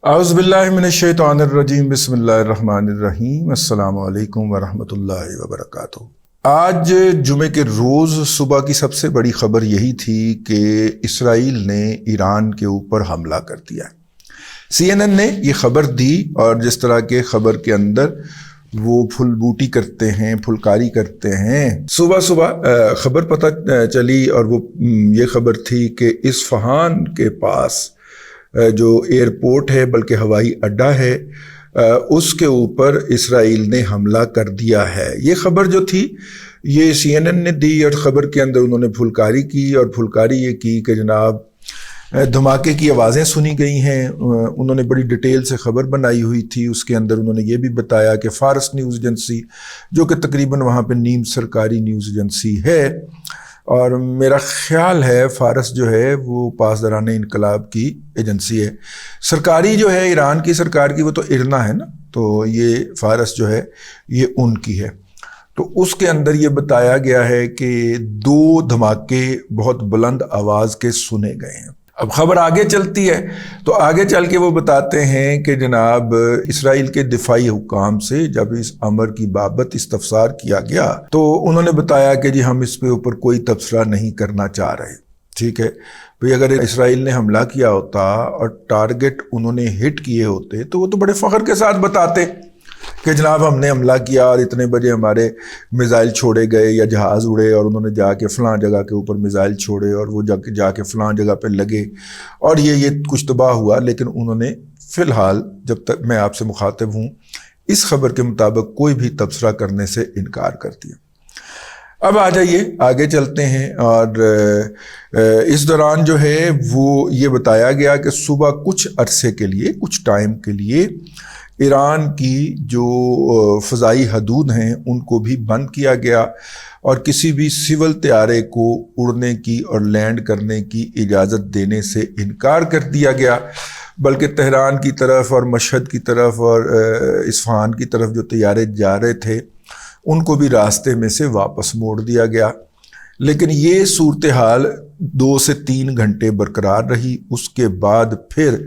اعوذ باللہ من الشیطان الرجیم بسم اللہ الرحمن الرحیم السلام علیکم ورحمۃ اللہ وبرکاتہ۔ آج جمعے کے روز صبح کی سب سے بڑی خبر یہی تھی کہ اسرائیل نے ایران کے اوپر حملہ کر دیا۔ CNN نے یہ خبر دی اور جس طرح کے خبر کے اندر وہ پھل بوٹی کرتے ہیں، پھلکاری کرتے ہیں، صبح صبح خبر پتہ چلی اور وہ یہ خبر تھی کہ اصفہان کے پاس جو ایئرپورٹ ہے بلکہ ہوائی اڈا ہے اس کے اوپر اسرائیل نے حملہ کر دیا ہے۔ یہ خبر جو تھی یہ CNN نے دی اور خبر کے اندر انہوں نے پھلکاری کی اور پھلکاری یہ کی کہ جناب دھماکے کی آوازیں سنی گئی ہیں۔ انہوں نے بڑی ڈیٹیل سے خبر بنائی ہوئی تھی، اس کے اندر انہوں نے یہ بھی بتایا کہ فارس نیوز ایجنسی جو کہ تقریباً وہاں پہ نیم سرکاری نیوز ایجنسی ہے، اور میرا خیال ہے فارس جو ہے وہ پاسداران انقلاب کی ایجنسی ہے، سرکاری جو ہے ایران کی سرکار کی وہ تو ارنا ہے نا، تو یہ فارس جو ہے یہ ان کی ہے۔ تو اس کے اندر یہ بتایا گیا ہے کہ 2 دھماکے بہت بلند آواز کے سنے گئے ہیں۔ اب خبر آگے چلتی ہے تو آگے چل کے وہ بتاتے ہیں کہ جناب اسرائیل کے دفاعی حکام سے جب اس امر کی بابت استفسار کیا گیا تو انہوں نے بتایا کہ جی ہم اس پہ اوپر کوئی تبصرہ نہیں کرنا چاہ رہے۔ ٹھیک ہے بھئی، اگر اسرائیل نے حملہ کیا ہوتا اور ٹارگٹ انہوں نے ہٹ کیے ہوتے تو وہ تو بڑے فخر کے ساتھ بتاتے کہ جناب ہم نے حملہ کیا اور اتنے بجے ہمارے میزائل چھوڑے گئے یا جہاز اڑے اور انہوں نے جا کے فلاں جگہ کے اوپر میزائل چھوڑے اور وہ جا کے فلاں جگہ پہ لگے اور یہ کچھ تباہ ہوا۔ لیکن انہوں نے فی الحال جب تک میں آپ سے مخاطب ہوں اس خبر کے مطابق کوئی بھی تبصرہ کرنے سے انکار کر دیا۔ اب آ جائیے آگے چلتے ہیں، اور اس دوران جو ہے وہ یہ بتایا گیا کہ صبح کچھ عرصے کے لیے، کچھ ٹائم کے لیے ایران کی جو فضائی حدود ہیں ان کو بھی بند کیا گیا اور کسی بھی سول طیارے کو اڑنے کی اور لینڈ کرنے کی اجازت دینے سے انکار کر دیا گیا، بلکہ تہران کی طرف اور مشہد کی طرف اور اصفہان کی طرف جو طیارے جا رہے تھے ان کو بھی راستے میں سے واپس موڑ دیا گیا۔ لیکن یہ صورتحال 2 سے 3 گھنٹے برقرار رہی، اس کے بعد پھر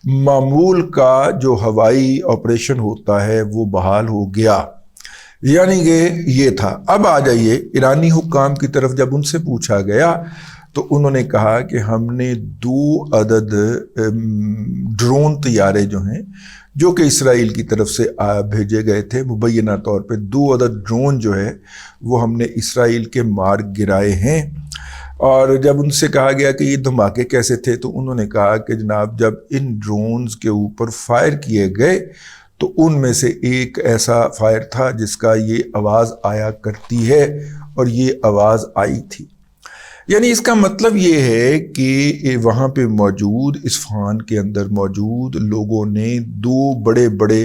معمول کا جو ہوائی آپریشن ہوتا ہے وہ بحال ہو گیا، یعنی کہ یہ تھا۔ اب آ جائیے ایرانی حکام کی طرف جب ان سے پوچھا گیا تو انہوں نے کہا کہ ہم نے 2 عدد ڈرون طیارے جو ہیں جو کہ اسرائیل کی طرف سے بھیجے گئے تھے، مبینہ طور پہ 2 عدد ڈرون جو ہے وہ ہم نے اسرائیل کے مار گرائے ہیں۔ اور جب ان سے کہا گیا کہ یہ دھماکے کیسے تھے تو انہوں نے کہا کہ جناب جب ان ڈرونز کے اوپر فائر کیے گئے تو ان میں سے ایک ایسا فائر تھا جس کا یہ آواز آیا کرتی ہے اور یہ آواز آئی تھی۔ یعنی اس کا مطلب یہ ہے کہ وہاں پہ موجود اصفہان کے اندر موجود لوگوں نے 2 بڑے بڑے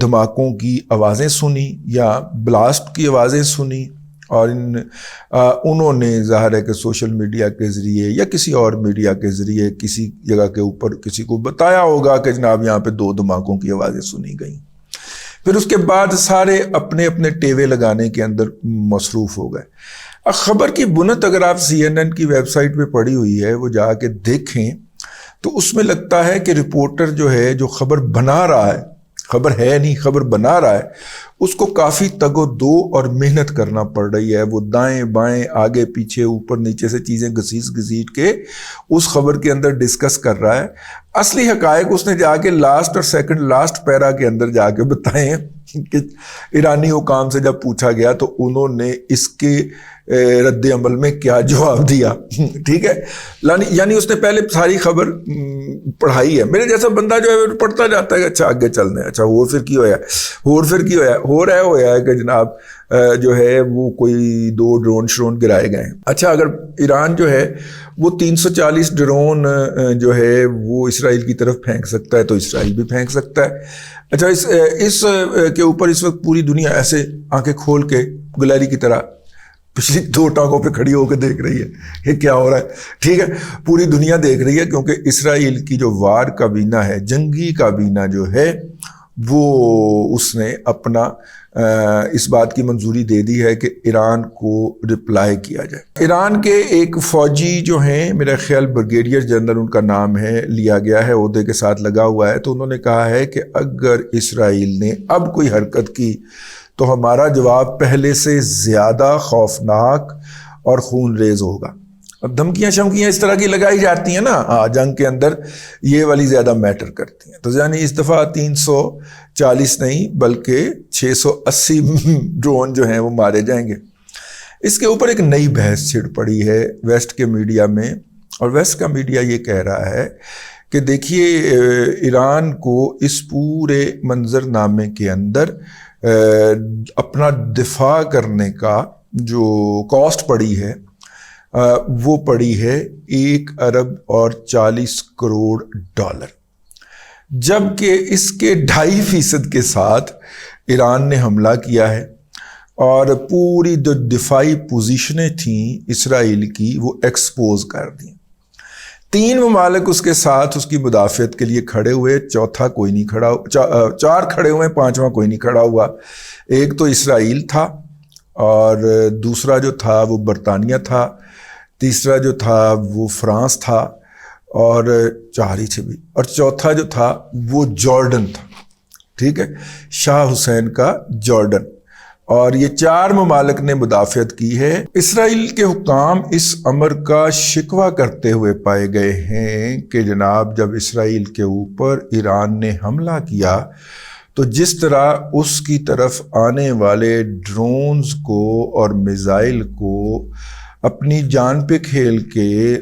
دھماکوں کی آوازیں سنی یا بلاسٹ کی آوازیں سنی، اور انہوں نے ظاہر ہے کہ سوشل میڈیا کے ذریعے یا کسی اور میڈیا کے ذریعے کسی جگہ کے اوپر کسی کو بتایا ہوگا کہ جناب یہاں پہ 2 دھماکوں کی آوازیں سنی گئیں۔ پھر اس کے بعد سارے اپنے اپنے ٹیوے لگانے کے اندر مصروف ہو گئے۔ خبر کی بنت اگر آپ CNN کی ویب سائٹ پہ پڑھی ہوئی ہے وہ جا کے دیکھیں تو اس میں لگتا ہے کہ رپورٹر جو ہے جو خبر بنا رہا ہے، خبر ہے نہیں خبر بنا رہا ہے، اس کو کافی تگ و دو اور محنت کرنا پڑ رہی ہے۔ وہ دائیں بائیں آگے پیچھے اوپر نیچے سے چیزیں گھسیٹ کے اس خبر کے اندر ڈسکس کر رہا ہے۔ اصلی حقائق اس نے جا کے لاسٹ اور سیکنڈ لاسٹ پیرا کے اندر جا کے بتائے ہیں کہ ایرانی حکام سے جب پوچھا گیا تو انہوں نے اس کے رد عمل میں کیا جواب دیا۔ ٹھیک ہے، یعنی اس نے پہلے ساری خبر پڑھائی ہے۔ میرے جیسا بندہ جو ہے پڑھتا جاتا ہے، اچھا آگے چلنا ہے، اچھا اور پھر کی ہوا ہے کہ جناب جو ہے وہ کوئی 2 ڈرون گرائے گئے ہیں۔ اچھا اگر ایران جو ہے وہ 340 ڈرون جو ہے وہ اسرائیل کی طرف پھینک سکتا ہے تو اسرائیل بھی پھینک سکتا ہے۔ اچھا اس کے اوپر اس وقت پوری دنیا ایسے آنکھیں کھول کے گلاری کی طرح پچھلی 2 ٹانگوں پہ کھڑی ہو کے دیکھ رہی ہے یہ کیا ہو رہا ہے۔ ٹھیک ہے، پوری دنیا دیکھ رہی ہے کیونکہ اسرائیل کی جو وار کابینہ ہے، جنگی کابینہ جو ہے وہ اس نے اپنا اس بات کی منظوری دے دی ہے کہ ایران کو رپلائی کیا جائے۔ ایران کے ایک فوجی جو ہیں، میرا خیال بریگیڈیئر جنرل ان کا نام ہے، لیا گیا ہے، عہدے کے ساتھ لگا ہوا ہے، تو انہوں نے کہا ہے کہ اگر اسرائیل نے اب کوئی حرکت کی تو ہمارا جواب پہلے سے زیادہ خوفناک اور خون ریز ہوگا۔ اب دھمکیاں شمکیاں اس طرح کی لگائی جاتی ہیں نا، جنگ کے اندر یہ والی زیادہ میٹر کرتی ہیں۔ تو یعنی اس دفعہ 340 نہیں بلکہ 680 ڈرون جو ہیں وہ مارے جائیں گے۔ اس کے اوپر ایک نئی بحث چھڑ پڑی ہے ویسٹ کے میڈیا میں، اور ویسٹ کا میڈیا یہ کہہ رہا ہے کہ دیکھیے ایران کو اس پورے منظرنامے کے اندر اپنا دفاع کرنے کا جو کاسٹ پڑی ہے وہ پڑی ہے 1 ارب اور 40 کروڑ ڈالر، جبکہ اس کے 2.5% کے ساتھ ایران نے حملہ کیا ہے، اور پوری جو دفاعی پوزیشنیں تھیں اسرائیل کی وہ ایکسپوز کر دیں۔ 3 ممالک اس کے ساتھ اس کی مدافعت کے لیے کھڑے ہوئے، چوتھا کوئی نہیں کھڑا، 4 کھڑے ہوئے، 5واں کوئی نہیں کھڑا ہوا۔ ایک تو اسرائیل تھا، اور دوسرا جو تھا وہ برطانیہ تھا، تیسرا جو تھا وہ فرانس تھا، اور 4 ہی تھے بھی، اور چوتھا جو تھا وہ جارڈن تھا، ٹھیک ہے، شاہ حسین کا جارڈن، اور یہ 4 ممالک نے مدافعت کی ہے۔ اسرائیل کے حکام اس امر کا شکوہ کرتے ہوئے پائے گئے ہیں کہ جناب جب اسرائیل کے اوپر ایران نے حملہ کیا تو جس طرح اس کی طرف آنے والے ڈرونز کو اور میزائل کو اپنی جان پہ کھیل کے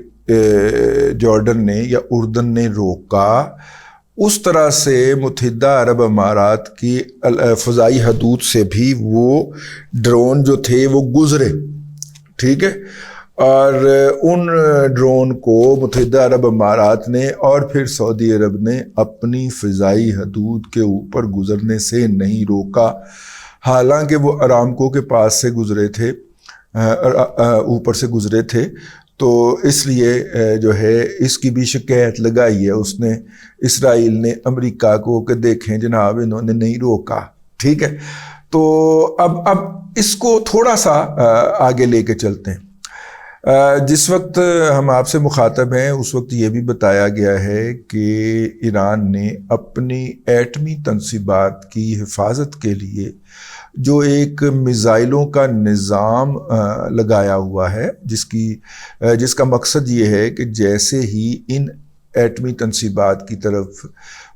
جارڈن نے یا اردن نے روکا، اس طرح سے متحدہ عرب امارات کی فضائی حدود سے بھی وہ ڈرون جو تھے وہ گزرے، ٹھیک ہے، اور ان ڈرون کو متحدہ عرب امارات نے اور پھر سعودی عرب نے اپنی فضائی حدود کے اوپر گزرنے سے نہیں روکا، حالانکہ وہ ارامکو کے پاس سے گزرے تھے، اوپر سے گزرے تھے، تو اس لیے جو ہے اس کی بھی شکایت لگائی ہے اس نے، اسرائیل نے امریکہ کو، کہ دیکھیں جناب انہوں نے نہیں روکا، ٹھیک ہے۔ تو اب اس کو تھوڑا سا آگے لے کے چلتے ہیں۔ جس وقت ہم آپ سے مخاطب ہیں اس وقت یہ بھی بتایا گیا ہے کہ ایران نے اپنی ایٹمی تنصیبات کی حفاظت کے لیے جو ایک میزائلوں کا نظام لگایا ہوا ہے، جس کا مقصد یہ ہے کہ جیسے ہی ان ایٹمی تنصیبات کی طرف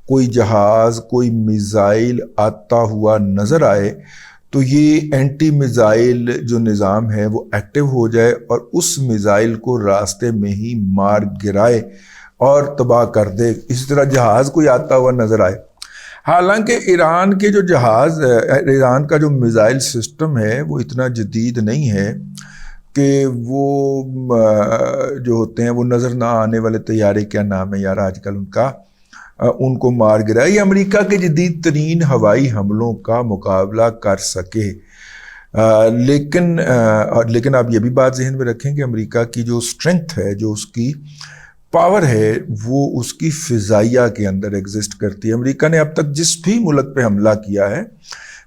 کوئی جہاز، کوئی میزائل آتا ہوا نظر آئے تو یہ اینٹی میزائل جو نظام ہے وہ ایکٹیو ہو جائے اور اس میزائل کو راستے میں ہی مار گرائے اور تباہ کر دے۔ اسی طرح جہاز کوئی آتا ہوا نظر آئے، حالانکہ ایران کے جو جہاز، ایران کا جو میزائل سسٹم ہے وہ اتنا جدید نہیں ہے کہ وہ جو ہوتے ہیں وہ نظر نہ آنے والے طیارے، کیا نام ہے یار آج کل ان کا، ان کو مار گرائے، یہ امریکہ کے جدید ترین ہوائی حملوں کا مقابلہ کر سکے۔ لیکن آپ یہ بھی بات ذہن میں رکھیں کہ امریکہ کی جو اسٹرینتھ ہے، جو اس کی پاور ہے، وہ اس کی فضائیہ کے اندر ایگزسٹ کرتی ہے۔ امریکہ نے اب تک جس بھی ملک پہ حملہ کیا ہے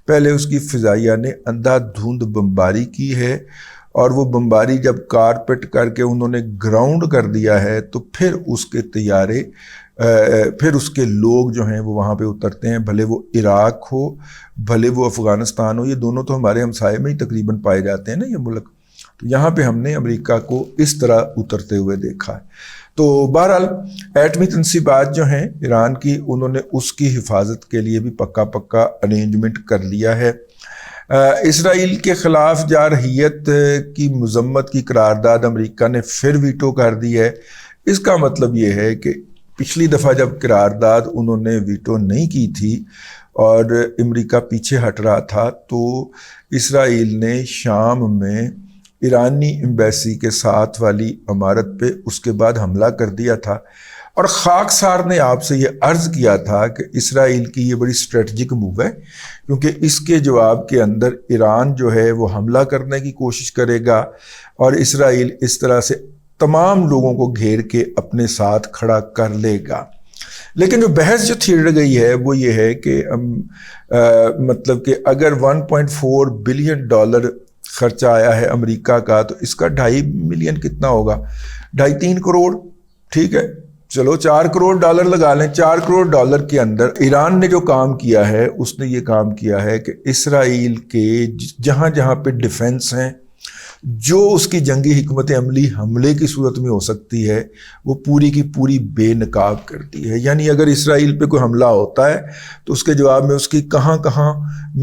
پہلے اس کی فضائیہ نے اندھا دھند بمباری کی ہے، اور وہ بمباری جب کارپیٹ کر کے انہوں نے گراؤنڈ کر دیا ہے تو پھر اس کے طیارے، پھر اس کے لوگ جو ہیں وہ وہاں پہ اترتے ہیں، بھلے وہ عراق ہو بھلے وہ افغانستان ہو، یہ دونوں تو ہمارے ہمسائے میں ہی تقریباً پائے جاتے ہیں نا یہ ملک، تو یہاں پہ ہم نے امریکہ کو اس طرح اترتے ہوئے دیکھا ہے۔ تو بہرحال ایٹمی تنصیبات جو ہیں ایران کی، انہوں نے اس کی حفاظت کے لیے بھی پکا ارینجمنٹ کر لیا ہے۔ اسرائیل کے خلاف جارحیت کی مذمت کی قرارداد امریکہ نے پھر ویٹو کر دی ہے۔ اس کا مطلب یہ ہے کہ پچھلی دفعہ جب قرارداد انہوں نے ویٹو نہیں کی تھی اور امریکہ پیچھے ہٹ رہا تھا، تو اسرائیل نے شام میں ایرانی ایمبیسی کے ساتھ والی عمارت پہ اس کے بعد حملہ کر دیا تھا، اور خاکسار نے آپ سے یہ عرض کیا تھا کہ اسرائیل کی یہ بڑی اسٹریٹجک موو ہے، کیونکہ اس کے جواب کے اندر ایران جو ہے وہ حملہ کرنے کی کوشش کرے گا، اور اسرائیل اس طرح سے تمام لوگوں کو گھیر کے اپنے ساتھ کھڑا کر لے گا۔ لیکن جو بحث جو چھڑ گئی ہے وہ یہ ہے کہ مطلب کہ اگر 1.4 بلین ڈالر خرچہ آیا ہے امریکہ کا تو اس کا 2.5 ملین کتنا ہوگا؟ 2.5-3 کروڑ. ٹھیک ہے، چلو 4 کروڑ ڈالر لگا لیں. 4 کروڑ ڈالر کے اندر ایران نے جو کام کیا ہے اس نے یہ کام کیا ہے کہ اسرائیل کے جہاں جہاں پہ ڈیفنس ہیں، جو اس کی جنگی حکمت عملی حملے کی صورت میں ہو سکتی ہے، وہ پوری کی پوری بے نقاب کرتی ہے. یعنی اگر اسرائیل پہ کوئی حملہ ہوتا ہے تو اس کے جواب میں اس کی کہاں کہاں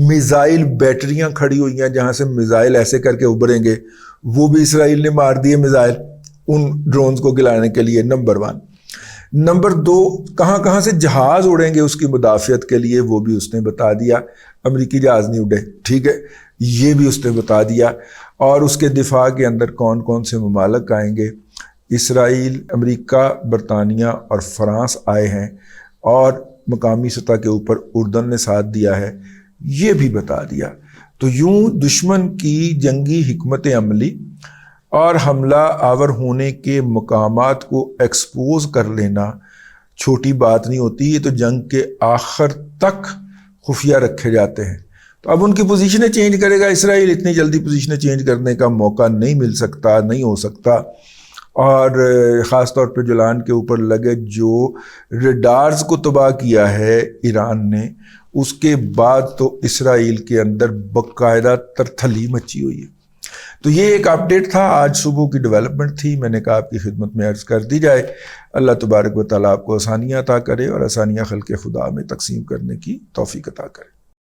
میزائل بیٹریاں کھڑی ہوئی ہیں جہاں سے میزائل ایسے کر کے ابھریں گے، وہ بھی اسرائیل نے مار دیے میزائل ان ڈرونز کو گلانے کے لیے. نمبر 1. نمبر 2، کہاں کہاں سے جہاز اڑیں گے اس کی مدافعت کے لیے، وہ بھی اس نے بتا دیا. امریکی جہاز نہیں اڑے، ٹھیک ہے، یہ بھی اس نے بتا دیا. اور اس کے دفاع کے اندر کون کون سے ممالک آئیں گے. اسرائیل، امریکہ، برطانیہ اور فرانس آئے ہیں، اور مقامی سطح کے اوپر اردن نے ساتھ دیا ہے، یہ بھی بتا دیا. تو یوں دشمن کی جنگی حکمت عملی اور حملہ آور ہونے کے مقامات کو ایکسپوز کر لینا چھوٹی بات نہیں ہوتی. یہ تو جنگ کے آخر تک خفیہ رکھے جاتے ہیں. تو اب ان کی پوزیشنیں چینج کرے گا اسرائیل، اتنی جلدی پوزیشنیں چینج کرنے کا موقع نہیں مل سکتا، نہیں ہو سکتا. اور خاص طور پہ جولان کے اوپر لگے جو ریڈارز کو تباہ کیا ہے ایران نے، اس کے بعد تو اسرائیل کے اندر باقاعدہ ترتھلی مچی ہوئی ہے. تو یہ ایک اپڈیٹ تھا، آج صبح کی ڈیولپمنٹ تھی، میں نے کہا آپ کی خدمت میں عرض کر دی جائے. اللہ تبارک و تعالیٰ آپ کو آسانیاں عطا کرے اور آسانیاں خلق خدا میں تقسیم کرنے کی توفیق عطا کرے.